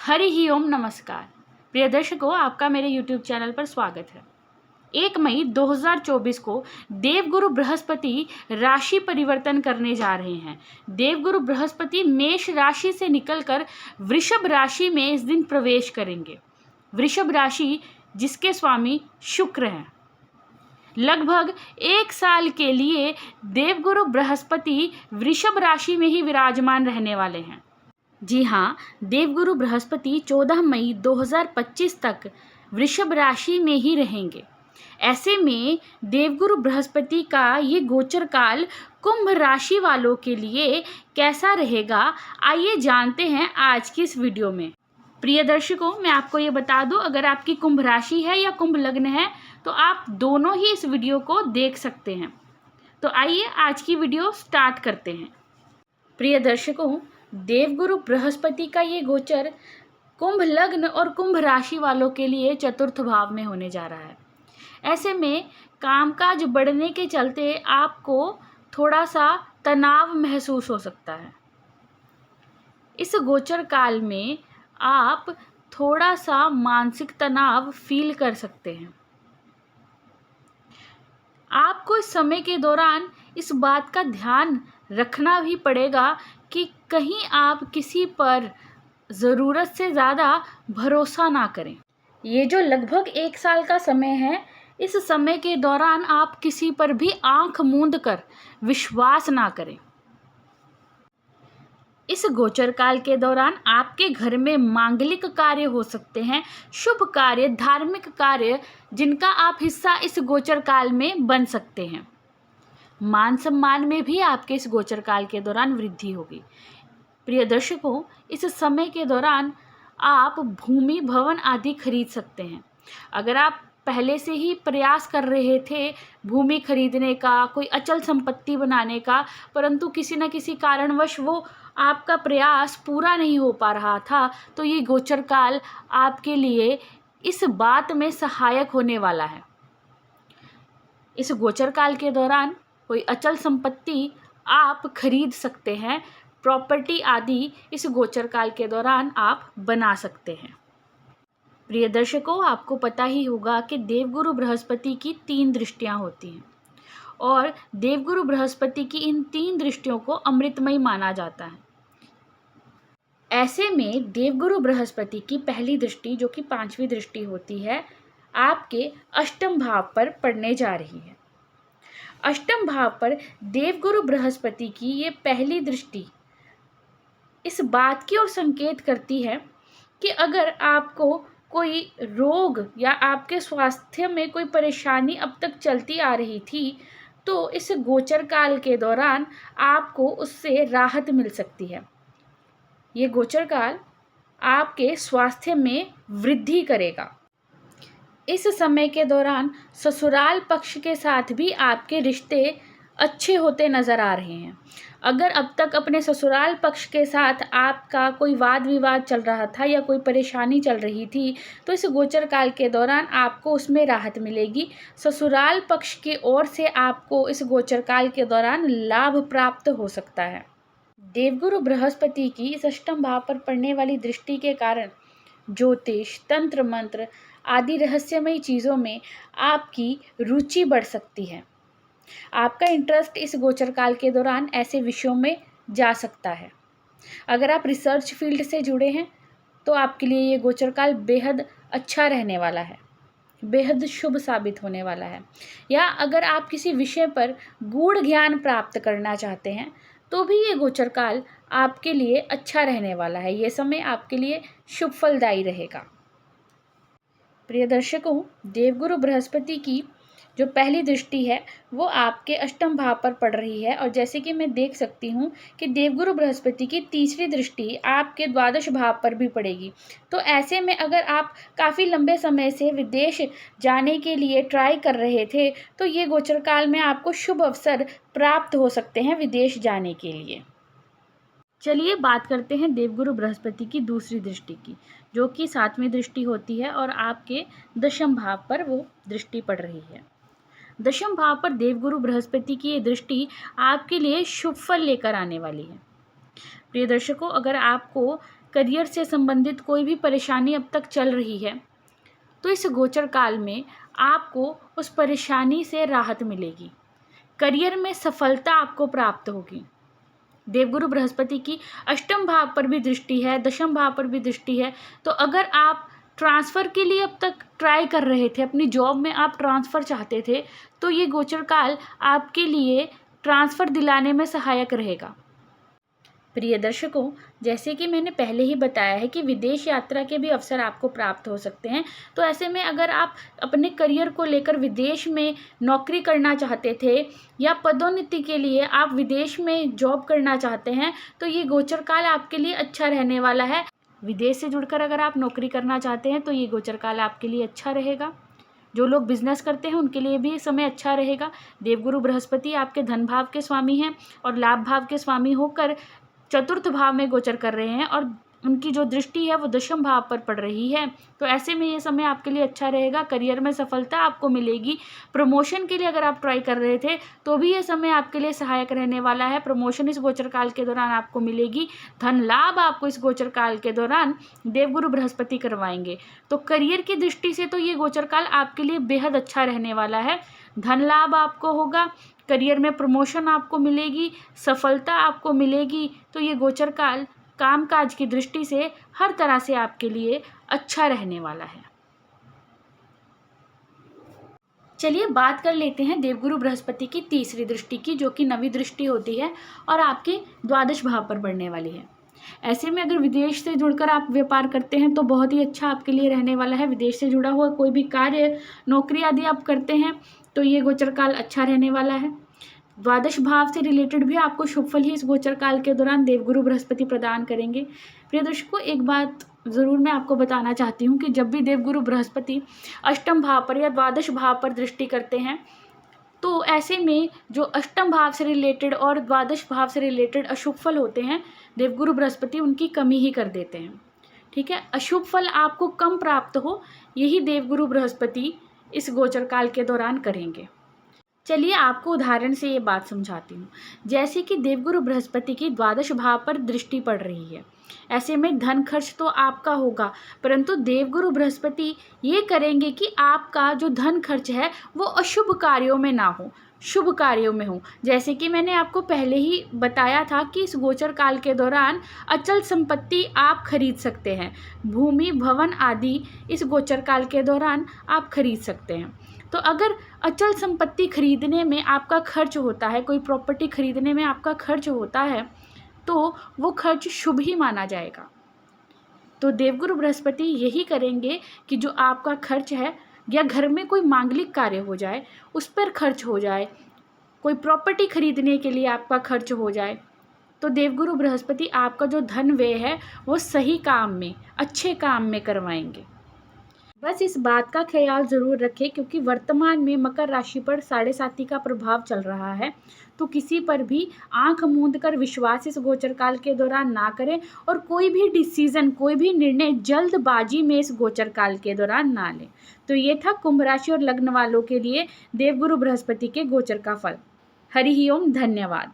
हरि ही ओम नमस्कार। प्रिय दर्शकों, आपका मेरे YouTube चैनल पर स्वागत है। 1 मई 2024 को देवगुरु बृहस्पति राशि परिवर्तन करने जा रहे हैं। देवगुरु बृहस्पति मेष राशि से निकलकर वृषभ राशि में इस दिन प्रवेश करेंगे। वृषभ राशि जिसके स्वामी शुक्र हैं। लगभग 1 साल के लिए देवगुरु बृहस्पति वृषभ राशि में ही विराजमान रहने वाले हैं। जी हाँ, देवगुरु बृहस्पति 14 मई 2025 तक वृषभ राशि में ही रहेंगे। ऐसे में देवगुरु बृहस्पति का ये गोचर काल कुंभ राशि वालों के लिए कैसा रहेगा, आइए जानते हैं आज की इस वीडियो में। प्रिय दर्शकों, मैं आपको ये बता दूं, अगर आपकी कुंभ राशि है या कुंभ लग्न है तो आप दोनों ही इस वीडियो को देख सकते हैं। तो आइए आज की वीडियो स्टार्ट करते हैं। प्रिय दर्शकों, देवगुरु बृहस्पति का ये गोचर कुंभ लग्न और कुंभ राशि वालों के लिए चतुर्थ भाव में होने जा रहा है। ऐसे में कामकाज बढ़ने के चलते आपको थोड़ा सा तनाव महसूस हो सकता है। इस गोचर काल में आप थोड़ा सा मानसिक तनाव फील कर सकते हैं। आपको इस समय के दौरान इस बात का ध्यान रखना भी पड़ेगा कि कहीं आप किसी पर ज़रूरत से ज़्यादा भरोसा ना करें। ये जो लगभग 1 साल का समय है, इस समय के दौरान आप किसी पर भी आंख मूंद कर विश्वास ना करें। इस गोचर काल के दौरान आपके घर में मांगलिक कार्य हो सकते हैं, शुभ कार्य, धार्मिक कार्य, जिनका आप हिस्सा इस गोचर काल में बन सकते हैं। मान सम्मान में भी आपके इस गोचर काल के दौरान वृद्धि होगी। प्रिय दर्शकों, इस समय के दौरान आप भूमि, भवन आदि खरीद सकते हैं। अगर आप पहले से ही प्रयास कर रहे थे भूमि खरीदने का, कोई अचल संपत्ति बनाने का, परंतु किसी न किसी कारणवश वो आपका प्रयास पूरा नहीं हो पा रहा था, तो ये गोचर काल आपके लिए इस बात में सहायक होने वाला है। इस गोचर काल के दौरान कोई अचल संपत्ति आप खरीद सकते हैं, प्रॉपर्टी आदि इस गोचर काल के दौरान आप बना सकते हैं। प्रिय दर्शकों, आपको पता ही होगा कि देवगुरु बृहस्पति की 3 दृष्टियां होती हैं और देवगुरु बृहस्पति की इन 3 दृष्टियों को अमृतमयी माना जाता है। ऐसे में देवगुरु बृहस्पति की पहली दृष्टि, जो कि 5वीं दृष्टि होती है, आपके अष्टम भाव पर पड़ने जा रही है। अष्टम भाव पर देवगुरु बृहस्पति की ये पहली दृष्टि इस बात की ओर संकेत करती है कि अगर आपको कोई रोग या आपके स्वास्थ्य में कोई परेशानी अब तक चलती आ रही थी, तो इस गोचर काल के दौरान आपको उससे राहत मिल सकती है। ये गोचर काल आपके स्वास्थ्य में वृद्धि करेगा। इस समय के दौरान ससुराल पक्ष के साथ भी आपके रिश्ते अच्छे होते नज़र आ रहे हैं। अगर अब तक अपने ससुराल पक्ष के साथ आपका कोई वाद विवाद चल रहा था या कोई परेशानी चल रही थी, तो इस गोचर काल के दौरान आपको उसमें राहत मिलेगी। ससुराल पक्ष की ओर से आपको इस गोचर काल के दौरान लाभ प्राप्त हो सकता है। देवगुरु बृहस्पति की इस अष्टम भाव पर पड़ने वाली दृष्टि के कारण ज्योतिष, तंत्र मंत्र आदि रहस्यमयी चीज़ों में आपकी रुचि बढ़ सकती है। आपका इंटरेस्ट इस गोचर काल के दौरान ऐसे विषयों में जा सकता है। अगर आप रिसर्च फील्ड से जुड़े हैं तो आपके लिए ये गोचर काल बेहद अच्छा रहने वाला है, बेहद शुभ साबित होने वाला है। या अगर आप किसी विषय पर गूढ़ ज्ञान प्राप्त करना चाहते हैं तो भी ये गोचर काल आपके लिए अच्छा रहने वाला है। ये समय आपके लिए शुभ फलदायी रहेगा। प्रिय दर्शकों, देवगुरु बृहस्पति की जो पहली दृष्टि है वो आपके अष्टम भाव पर पड़ रही है, और जैसे कि मैं देख सकती हूँ कि देवगुरु बृहस्पति की तीसरी दृष्टि आपके द्वादश भाव पर भी पड़ेगी। तो ऐसे में अगर आप काफ़ी लंबे समय से विदेश जाने के लिए ट्राई कर रहे थे, तो ये गोचर काल में आपको शुभ अवसर प्राप्त हो सकते हैं विदेश जाने के लिए। चलिए बात करते हैं देवगुरु बृहस्पति की दूसरी दृष्टि की, जो कि 7वीं दृष्टि होती है और आपके दशम भाव पर वो दृष्टि पड़ रही है। दशम भाव पर देवगुरु बृहस्पति की ये दृष्टि आपके लिए शुभ फल लेकर आने वाली है। प्रिय दर्शकों, अगर आपको करियर से संबंधित कोई भी परेशानी अब तक चल रही है, तो इस गोचर काल में आपको उस परेशानी से राहत मिलेगी। करियर में सफलता आपको प्राप्त होगी। देवगुरु बृहस्पति की अष्टम भाव पर भी दृष्टि है, दशम भाव पर भी दृष्टि है। तो अगर आप ट्रांसफ़र के लिए अब तक ट्राई कर रहे थे, अपनी जॉब में आप ट्रांसफ़र चाहते थे, तो ये गोचर काल आपके लिए ट्रांसफ़र दिलाने में सहायक रहेगा। प्रिय दर्शकों, जैसे कि मैंने पहले ही बताया है कि विदेश यात्रा के भी अवसर आपको प्राप्त हो सकते हैं। तो ऐसे में अगर आप अपने करियर को लेकर विदेश में नौकरी करना चाहते थे या पदोन्नति के लिए आप विदेश में जॉब करना चाहते हैं, तो ये गोचर काल आपके लिए अच्छा रहने वाला है। विदेश से जुड़कर अगर आप नौकरी करना चाहते हैं तो ये गोचर काल आपके लिए अच्छा रहेगा। जो लोग बिजनेस करते हैं उनके लिए भी समय अच्छा रहेगा। देवगुरु बृहस्पति आपके धन भाव के स्वामी हैं और लाभ भाव के स्वामी होकर चतुर्थ भाव में गोचर कर रहे हैं और उनकी जो दृष्टि है वो दशम भाव पर पड़ रही है। तो ऐसे में ये समय आपके लिए अच्छा रहेगा। करियर में सफलता आपको मिलेगी। प्रमोशन के लिए अगर आप ट्राई कर रहे थे तो भी ये समय आपके लिए सहायक रहने वाला है। प्रमोशन इस गोचर काल के दौरान आपको मिलेगी। धन लाभ आपको इस गोचर काल के दौरान देवगुरु बृहस्पति करवाएंगे। तो करियर की दृष्टि से तो ये गोचर काल आपके लिए बेहद अच्छा रहने वाला है। धन लाभ आपको होगा, करियर में प्रमोशन आपको मिलेगी, सफलता आपको मिलेगी। तो ये गोचर काल कामकाज की दृष्टि से हर तरह से आपके लिए अच्छा रहने वाला है। चलिए बात कर लेते हैं देवगुरु बृहस्पति की तीसरी दृष्टि की, जो कि नवी दृष्टि होती है और आपके द्वादश भाव पर पड़ने वाली है। ऐसे में अगर विदेश से जुड़कर आप व्यापार करते हैं तो बहुत ही अच्छा आपके लिए रहने वाला है। विदेश से जुड़ा हुआ कोई भी कार्य, नौकरी आदि आप करते हैं तो ये गोचर काल अच्छा रहने वाला है। द्वादश भाव से रिलेटेड भी आपको शुभ फल ही इस गोचर काल के दौरान देवगुरु बृहस्पति प्रदान करेंगे। प्रिय दर्शकों, एक बात ज़रूर मैं आपको बताना चाहती हूँ कि जब भी देवगुरु बृहस्पति अष्टम भाव पर या द्वादश भाव पर दृष्टि करते हैं तो ऐसे में जो अष्टम भाव से रिलेटेड और द्वादश भाव से रिलेटेड अशुभ फल होते हैं, देवगुरु बृहस्पति उनकी कमी ही कर देते हैं। ठीक है, अशुभ फल आपको कम प्राप्त हो, यही देवगुरु बृहस्पति इस गोचर काल के दौरान करेंगे। चलिए आपको उदाहरण से ये बात समझाती हूँ। जैसे कि देवगुरु बृहस्पति की द्वादश भाव पर दृष्टि पड़ रही है, ऐसे में धन खर्च तो आपका होगा, परंतु देवगुरु बृहस्पति ये करेंगे कि आपका जो धन खर्च है वो अशुभ कार्यों में ना हो, शुभ कार्यों में हो। जैसे कि मैंने आपको पहले ही बताया था कि इस गोचर काल के दौरान अचल संपत्ति आप खरीद सकते हैं। भूमि, भवन आदि इस गोचर काल के दौरान आप खरीद सकते हैं। तो अगर अचल संपत्ति खरीदने में आपका खर्च होता है, कोई प्रॉपर्टी खरीदने में आपका खर्च होता है, तो वो खर्च शुभ ही माना जाएगा। तो देवगुरु बृहस्पति यही करेंगे कि जो आपका खर्च है या घर में कोई मांगलिक कार्य हो जाए उस पर खर्च हो जाए, कोई प्रॉपर्टी खरीदने के लिए आपका खर्च हो जाए, तो देवगुरु बृहस्पति आपका जो धन व्यय है वो सही काम में, अच्छे काम में करवाएंगे। बस इस बात का ख्याल ज़रूर रखें क्योंकि वर्तमान में मकर राशि पर 7.5 का प्रभाव चल रहा है, तो किसी पर भी आंख मूंद कर विश्वास इस गोचर काल के दौरान ना करें और कोई भी डिसीजन, कोई भी निर्णय जल्दबाजी में इस गोचर काल के दौरान ना लें। तो ये था कुंभ राशि और लग्न वालों के लिए देवगुरु बृहस्पति के गोचर का फल। हरि ओम, धन्यवाद।